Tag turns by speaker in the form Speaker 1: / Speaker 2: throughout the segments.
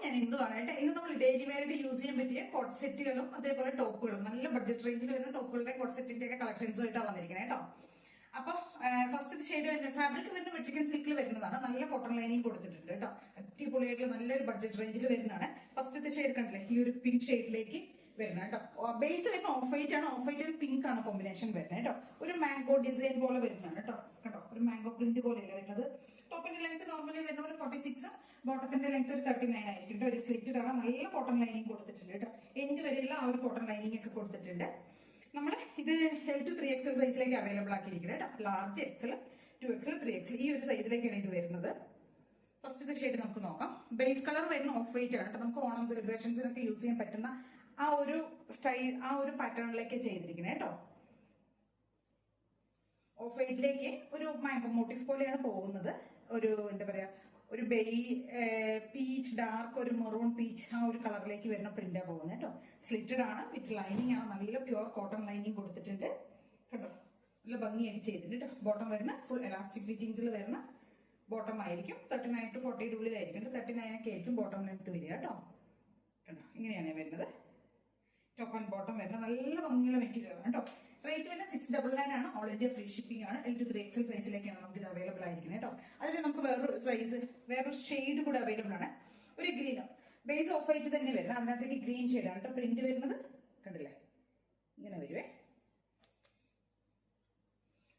Speaker 1: ഞാൻ എന്തുവാണ് കേട്ടോ, ഇന്ന് നമ്മൾ ഡെയിലി വെയറായിട്ട് യൂസ് ചെയ്യാൻ പറ്റിയ കോട്ട് സെറ്റുകളും അതേപോലെ ടോപ്പുകളും, നല്ല ബഡ്ജറ്റ് റേഞ്ചിൽ വരുന്ന ടോപ്പുകളുടെ കോട്ട് സെറ്റിന്റെ ഒക്കെ കളക്ഷൻസും ആയിട്ടാണ് വന്നിരിക്കുന്നത് കേട്ടോ. അപ്പൊ ഫസ്റ്റ് ഷെയ്ഡ് വരുന്ന ഫാബ്രിക് വരുന്ന മെട്രിക്കൻ സിൽക്കിൽ വരുന്നതാണ്. നല്ല കോട്ടൺ ലൈനിങ് കൊടുത്തിട്ടുണ്ട് കേട്ടോ. അടിപൊളിയായിട്ടുള്ള നല്ലൊരു ബഡ്ജറ്റ് റേഞ്ചിൽ വരുന്നതാണ്. ഫസ്റ്റത്തെ ഷെയ്ഡ് കണ്ടില്ലേ, ഈ ഒരു പിങ്ക് ഷെയ്ഡിലേക്ക് വരുന്നത് കേട്ടോ. ബേസ് വരുന്ന ഓഫ് വൈറ്റ് ആണ്, ഓഫ് വൈറ്റ് ആൻഡ് പിങ്ക് ആണ് കോമ്പിനേഷൻ വരുന്നത് കേട്ടോ. ഒരു മാംഗോ ഡിസൈൻ പോലെ വരുന്നതാണ് കേട്ടോ. കേട്ടോ, ഒരു മാംഗോ പ്രിന്റ് പോലെയല്ല വരുന്നത്. ടോപ്പിന്റെ ലെങ്ത് നോർമലി വരുന്ന പോലെ 46, ബോട്ടത്തിന്റെ ലെങ്ത് ഒരു 39 ആയിരിക്കും. ഒരു സ്ലിറ്റഡ് ആണ്, നല്ല കോട്ടൺ ലൈനിങ് കൊടുത്തിട്ടുണ്ട് കേട്ടോ. എൻഡ് വരെയുള്ള ആ ഒരു കോട്ടൺ ലൈനിങ് ഒക്കെ കൊടുത്തിട്ടുണ്ട്. നമ്മൾ ഇത് L to 3XL സൈസിലേക്ക് അവൈലബിൾ ആക്കിയിരിക്കുന്നത് കേട്ടോ. ലാർജ് XL, 2XL, 3XL ഈ ഒരു സൈസിലേക്കാണ് ഇത് വരുന്നത്. ഫസ്റ്റത്തെ ഷെയ്ഡ് നമുക്ക് നോക്കാം. ബേസ് കളർ വരുന്ന ഓഫ് വൈറ്റ് ആണ് കേട്ടോ. നമുക്ക് ഓണം സെലിബ്രേഷൻസിനൊക്കെ യൂസ് ചെയ്യാൻ പറ്റുന്ന ആ ഒരു സ്റ്റൈൽ, ആ ഒരു പാറ്റേണിലേക്ക് ചെയ്തിരിക്കുന്നത് കേട്ടോ. ഓഫ് വൈറ്റിലേക്ക് ഒരു മാംഗോ മോട്ടീഫ് പോലെയാണ് പോകുന്നത്. ഒരു എന്താ പറയാ, ഒരു പീച്ച്, ഡാർക്ക് ഒരു മെറൂൺ പീച്ച് ആ ഒരു കളറിലേക്ക് വരുന്ന പ്രിന്റാ പോകുന്നത് കേട്ടോ. സ്ലിറ്റഡ് ആണ്, വിത്ത് ലൈനിങ് ആണ്, നല്ല പ്യുവർ കോട്ടൺ ലൈനിങ് കൊടുത്തിട്ടുണ്ട് കേട്ടോ. നല്ല ഭംഗിയായിട്ട് ചെയ്തിട്ടുണ്ട് കേട്ടോ. ബോട്ടം വരുന്ന ഫുൾ എലാസ്റ്റിക് ഫിറ്റിംഗ്സിൽ വരുന്ന ബോട്ടം ആയിരിക്കും. 39 to 40 ഉള്ളിലായിരിക്കും. 39 ഒക്കെ ആയിരിക്കും ബോട്ടം ലെങ്ത് വരിക കേട്ടോ. കണ്ടോ, ഇങ്ങനെയാണ് വരുന്നത്. ടോപ്പ് ആൻഡ് ബോട്ടം വരുന്ന നല്ല ഭംഗിയുള്ള മെറ്റീരിയൽ ആണ് കേട്ടോ. റേറ്റ് വരുന്ന 699 ആണ്. ഓൾ ഇന്ത്യ ഫ്രീ ഷിപ്പിംഗ് ആണ്. L to 3XL സൈസിലേക്കാണ് നമുക്ക് ഇത് അവൈലബിൾ ആയിരിക്കുന്നത് കേട്ടോ. അതിൽ നമുക്ക് വേറൊരു സൈസ്, വേറൊരു ഷെയ്ഡ് കൂടെ അവൈലബിൾ ആണ്. ഒരു ഗ്രീൻ, ബേസ് ഓഫ് വൈറ്റ് തന്നെ വരുന്നത്, അതിനകത്തേക്ക് ഗ്രീൻ ഷെയ്ഡാണ് കേട്ടോ പ്രിന്റ് വരുന്നത്. കണ്ടില്ലേ, ഇങ്ങനെ വരുവേ.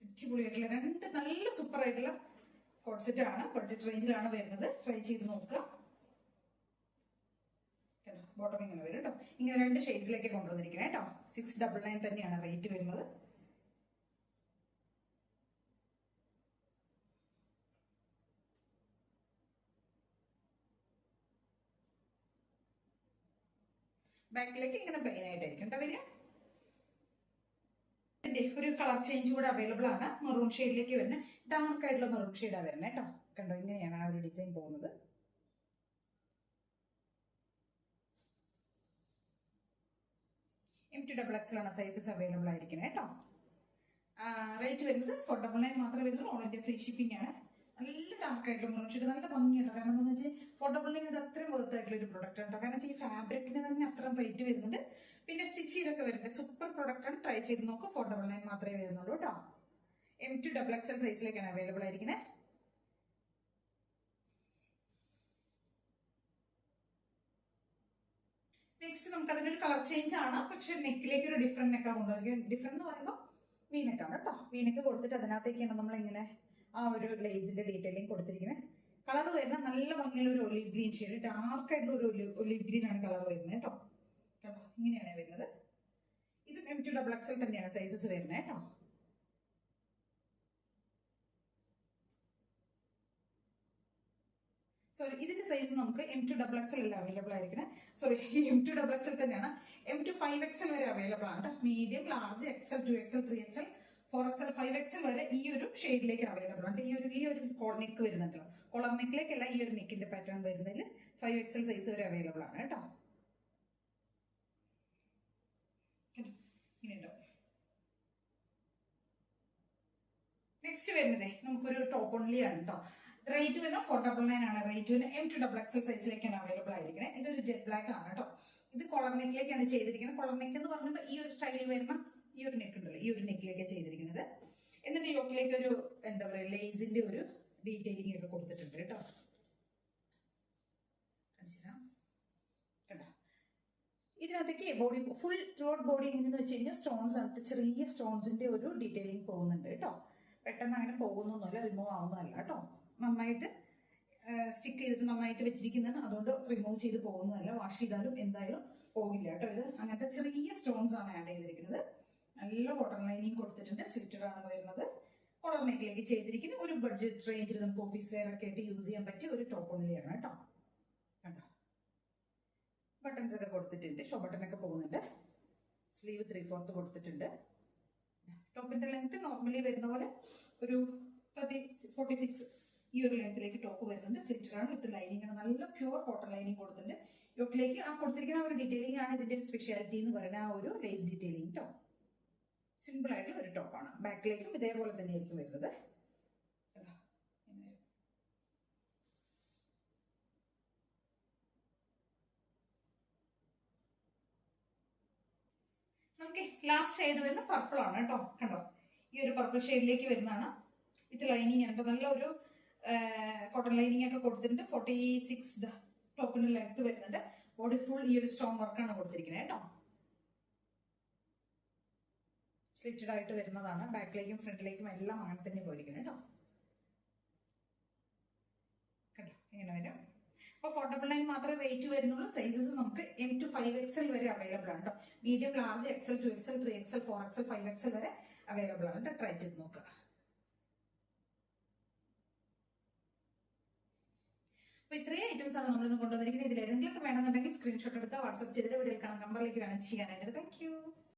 Speaker 1: അടിപൊളിയായിട്ടുള്ള രണ്ട് നല്ല സൂപ്പർ ആയിട്ടുള്ള കോട്ട് സെറ്റ് ആണ്. ബഡ്ജറ്റ് റേഞ്ചിലാണ് വരുന്നത്. ട്രൈ ചെയ്ത് നോക്കുക. ബോട്ടം ഇങ്ങനെ വരും കേട്ടോ. ഇങ്ങനെ രണ്ട് ഷെയ്ഡ്സിലേക്ക് കൊണ്ടുവന്നിരിക്കുന്നത് കേട്ടോ. 699 തന്നെയാണ് റേറ്റ് വരുന്നത്. ബാക്കിലേക്ക് ഇങ്ങനെ പ്ലെയിൻ ആയിട്ടായിരിക്കും കേട്ടോ വരിക. ഒരു കളർ ചേഞ്ച് കൂടെ അവൈലബിൾ ആണ്. മെറൂൺ ഷെയ്ഡിലേക്ക് വരുന്ന ഡാർക്ക് ആയിട്ടുള്ള മെറൂൺ ഷെയ്ഡാണ് വരുന്നത് കേട്ടോ. കണ്ടോ, ഇങ്ങനെയാണ് ആ ഒരു ഡിസൈൻ പോകുന്നത്. M to XXL ആണ് സൈസസ് അവൈലബിൾ ആയിരിക്കുന്നത് കേട്ടോ. റേറ്റ് വരുന്നത് 499 മാത്രമേ വരുന്നുള്ളൂ. ഓൾ ഇന്ത്യ ഫ്രീ ഷിപ്പിംഗ് ആണ്. നല്ല ഡാർക്ക് ആയിട്ടുള്ള മെറൂൺ ഷെയ്ഡ്, നല്ല ഭംഗിയുണ്ടോ. കാരണം എന്താണെന്ന് വെച്ചാൽ 499 ഇത് അത്രയും വർത്ത് ആയിട്ടുള്ള ഒരു പ്രൊഡക്റ്റ് ആണ്. കാരണം ഈ ഫാബ്രിക്കിന് തന്നെ അത്രയും റേറ്റ് വരുന്നുണ്ട്. പിന്നെ സ്റ്റിച്ച് ചെയ്തൊക്കെ വരുന്നുണ്ട്. സൂപ്പർ പ്രൊഡക്റ്റ് ആണ്. ട്രൈ ചെയ്ത് നോക്കുക. 499 മാത്രമേ വരുന്നുള്ളൂ കേട്ടോ. M to XXL സൈസിലേക്കാണ് അവൈലബിൾ ആയിരിക്കുന്നത്. നെക്സ്റ്റ് നമുക്ക് അതിന്റെ ഒരു കളർ ചേഞ്ച് ആണ്. പക്ഷെ നെക്കിലേക്ക് ഒരു ഡിഫറെന്റ് നെക്കാ കൊണ്ടുവരിക. ഡിഫറെന്റ് എന്ന് പറയുമ്പോൾ വീനെക്കാണ് കേട്ടോ. വീനെക്ക് കൊടുത്തിട്ട് അതിനകത്തേക്കാണ് നമ്മൾ ഇങ്ങനെ ആ ഒരു ലേസിന്റെ ഡീറ്റെയിലിംഗ് കൊടുത്തിരിക്കുന്നത്. കളർ വരുന്ന നല്ല ഭംഗിയുള്ള ഒരു ഒലിവ് ഗ്രീൻ ഷെയ്ഡ്, ഡാർക്ക് ആയിട്ടുള്ള ഒരു ഒലിവ് ഗ്രീൻ ആണ് കളർ വരുന്നത് കേട്ടോ. കേട്ടോ, ഇങ്ങനെയാണ് വരുന്നത്. ഇത് M to XXL തന്നെയാണ് സൈസസ് വരുന്നത് കേട്ടോ. സോറി, ഇതിന്റെ സൈസ് നമുക്ക് M to XXL അല്ല അവൈലബിൾ ആയിരിക്കണേ. സോറി, M to XXL തന്നെയാണ്. M to 5XL വരെ അവൈലബിൾ ആണ്. Medium, large, XL, 2XL, 3XL, 4XL, 5XL വരെ ഈ ഒരു ഷെയ്ഡിലേക്ക് അവൈലബിൾ ആണ്. ഈ ഒരു നെക്ക് വരുന്നുണ്ടല്ലോ, കോളർ നെക്കിലേക്കല്ല, ഈ ഒരു നെക്കിന്റെ പാറ്റേൺ വരുന്നതിൽ 5XL സൈസ് വരെ അവൈലബിൾ ആണ് കേട്ടോ. ഇങ്ങനെയുണ്ടോ. നെക്സ്റ്റ് വരുന്നതേ നമുക്കൊരു ടോപ്പ് ഓൺലി ആണ് കേട്ടോ. റേറ്റ് വരുന്ന 499 ആണ്. റേറ്റ് വരുന്ന M to XXL സൈസിലേക്കാണ് അവൈലബിൾ ആയിരിക്കുന്നത്. ഇതൊരു ജെറ്റ് ബ്ലാക്ക് ആണ് കേട്ടോ. ഇത് കോളർ നെക്കിലേക്കാണ് ചെയ്തിരിക്കുന്നത്. കോളർ നെക്ക് എന്ന് പറയുമ്പോൾ ഈ ഒരു സ്റ്റൈലിൽ വരുന്ന ഈ ഒരു നെക്ക് ഉണ്ടല്ലോ, ഈ ഒരു നെക്കിലേക്കാണ് ചെയ്തിരിക്കുന്നത്. എന്നിട്ട് യോക്കിലേക്ക് ഒരു എന്താ പറയുക, ലേസിന്റെ ഒരു ഡീറ്റെയിലിംഗ് ഒക്കെ കൊടുത്തിട്ടുണ്ട് കേട്ടോ. കണ്ടോ, ഇതിനകത്തേക്ക് ബോഡി ഫുൾ ത്രോട്ട് ബോഡി എന്ന് വെച്ച് കഴിഞ്ഞാൽ സ്റ്റോൺസ് ആണ്, ചെറിയ സ്റ്റോൺസിന്റെ ഒരു ഡീറ്റെയിലിംഗ് പോകുന്നുണ്ട് കേട്ടോ. പെട്ടെന്ന് അങ്ങനെ പോകുന്നൊന്നുമല്ല, റിമൂവ് ആവുന്നതല്ല കേട്ടോ. നന്നായിട്ട് സ്റ്റിക്ക് ചെയ്തിട്ട് നന്നായിട്ട് വെച്ചിരിക്കുന്നതാണ്. അതുകൊണ്ട് റിമൂവ് ചെയ്ത് പോകുന്നതല്ല. വാഷ് ചെയ്താലും എന്തായാലും പോകില്ല കേട്ടോ. ഇത് അങ്ങനത്തെ ചെറിയ സ്റ്റോൺസ് ആണ് ആഡ് ചെയ്തിരിക്കുന്നത്. നല്ല കോട്ടൺ ലൈനിങ് കൊടുത്തിട്ടുണ്ട്. സ്ലിറ്റഡ് ആണ് വരുന്നത്. കോളർ നെക്കിലേക്ക് ചെയ്തിരിക്കുന്നത്. ഒരു ബഡ്ജറ്റ് റേഞ്ചിൽ നമുക്ക് ഓഫീസ് വെയർ ഒക്കെ ആയിട്ട് യൂസ് ചെയ്യാൻ പറ്റിയ ഒരു ടോപ്പ് ഓൺലിയാണ് കേട്ടോ. കണ്ടോ, ബട്ടൺസ് ഒക്കെ കൊടുത്തിട്ടുണ്ട്. ഷോ ബട്ടൺ ഒക്കെ പോകുന്നുണ്ട്. സ്ലീവ് 3/4 കൊടുത്തിട്ടുണ്ട്. ടോപ്പിന്റെ ലെങ്ത് നോർമലി വരുന്ന പോലെ ഒരു 46 ഈ ഒരു ലെങ്ത്തിലേക്ക് ടോപ്പ് വരുന്നുണ്ട്. സ്ലിറ്റഡ് ആണ്, വിത്ത് ലൈനിങ് ആണ്. നല്ല പ്യുവർ കോട്ടൺ ലൈനിങ് കൊടുത്തിട്ടുണ്ട്. യോക്കിലേക്ക് ആ കൊടുത്തിരിക്കുന്ന ഒരു ഡീറ്റെയിലിംഗ് ആണ് ഇതിന്റെ ഒരു സ്പെഷ്യാലിറ്റി എന്ന് പറയുന്ന ആ ഒരു ലേസ് ഡീറ്റെയിലിംഗ് ടോപ്പ്. സിമ്പിൾ ആയിട്ട് ഒരു ടോപ്പാണ്. ബാക്കിലേക്കും ഇതേപോലെ തന്നെ ആയിരിക്കും വരുന്നത്. ഓക്കെ, ലാസ്റ്റ് ഷെയ്ഡ് വരുന്ന പർപ്പിൾ ആണ് കേട്ടോ. കണ്ടോ, ഈ ഒരു പർപ്പിൾ ഷെയ്ഡിലേക്ക് വരുന്നതാണ്. ഇത് ലൈനിങ് ഉണ്ട്, നല്ല ഒരു കോട്ടൺ ലൈനിങ് ഒക്കെ കൊടുത്തിട്ടുണ്ട്. 46 ടോപ്പിന്റെ ലെങ്ത് വരുന്നുണ്ട്. ബോഡി ഫുൾ ഈ ഒരു സ്റ്റോൺ വർക്കാണ് കൊടുത്തിരിക്കുന്നത് കേട്ടോ. സ്ലിറ്റഡ് ആയിട്ട് വരുന്നതാണ്. ബാക്കിലേക്കും ഫ്രണ്ടിലേക്കും എല്ലാം അങ്ങനെ തന്നെ പോയിരിക്കുന്നത് കേട്ടോ. കണ്ടോ, ഇങ്ങനെ വരും. അപ്പോൾ 499 മാത്രമേ റേറ്റ് വരുന്നുള്ളൂ. സൈസസ് നമുക്ക് M to 5XL വരെ അവൈലബിൾ ആണ് കേട്ടോ. Medium, large, XL, 2XL, 3XL, 4XL, 5XL വരെ അവൈലബിൾ ആണ്. ട്രൈ ചെയ്ത് നോക്കുക. അപ്പൊ ഇത്രയും ഐറ്റംസ് ആണ് നമ്മളിന്ന് കൊണ്ടുവന്നിരിക്കുന്നത്. ഇതിൽ ഏതെങ്കിലും വേണമെന്നുണ്ടെങ്കിൽ സ്ക്രീൻഷോട്ട് എടുക്കുക, വാട്സ്ആപ്പ് ചെയ്തിട്ട് വീഡിയോയിൽ കാണാൻ നമ്പറിലേക്ക് വേണം ചെയ്യാനായിട്ട്. Thank you.